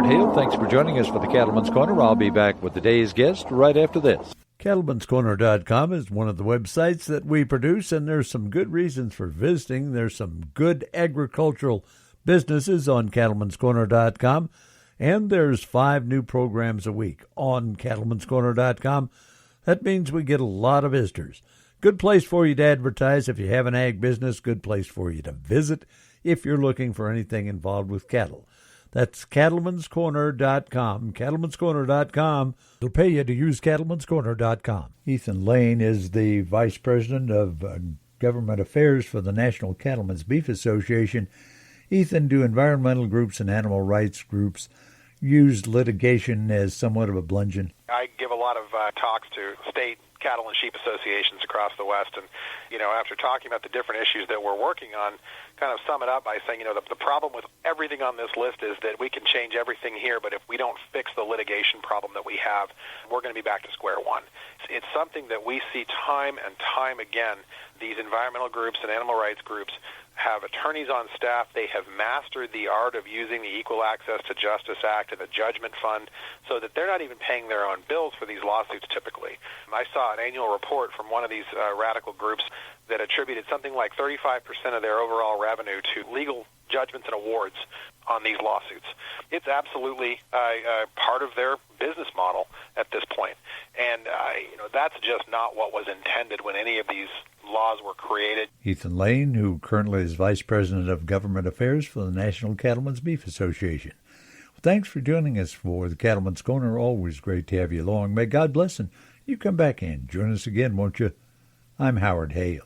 Howard Hale. Thanks for joining us for the Cattleman's Corner. I'll be back with the day's guest right after this. Cattleman'sCorner.com is one of the websites that we produce, and there's some good reasons for visiting. There's some good agricultural businesses on Cattleman'sCorner.com, and there's 5 new programs a week on Cattleman'sCorner.com. That means we get a lot of visitors. Good place for you to advertise if you have an ag business. Good place for you to visit if you're looking for anything involved with cattle. That's Cattleman'sCorner.com. Cattleman'sCorner.com. They'll pay you to use Cattleman'sCorner.com. Ethan Lane is the Vice President of Government Affairs for the National Cattlemen's Beef Association. Ethan, do environmental groups and animal rights groups use litigation as somewhat of a bludgeon? I give a lot of talks to state cattle and sheep associations across the West, and after talking about the different issues that we're working on, kind of sum it up by saying, the problem with everything on this list is that we can change everything here, but if we don't fix the litigation problem that we have, we're going to be back to square one. It's something that we see time and time again. These environmental groups and animal rights groups have attorneys on staff. They have mastered the art of using the Equal Access to Justice Act and the Judgment Fund so that they're not even paying their own bills for these lawsuits typically. I saw an annual report from one of these radical groups that attributed something like 35% of their overall revenue to legal judgments and awards on these lawsuits. It's absolutely part of their business model at this point. And, that's just not what was intended when any of these laws were created. Ethan Lane, who currently is Vice President of Government Affairs for the National Cattlemen's Beef Association. Well, thanks for joining us for the Cattleman's Corner. Always great to have you along. May God bless, and you come back and join us again, won't you? I'm Howard Hale.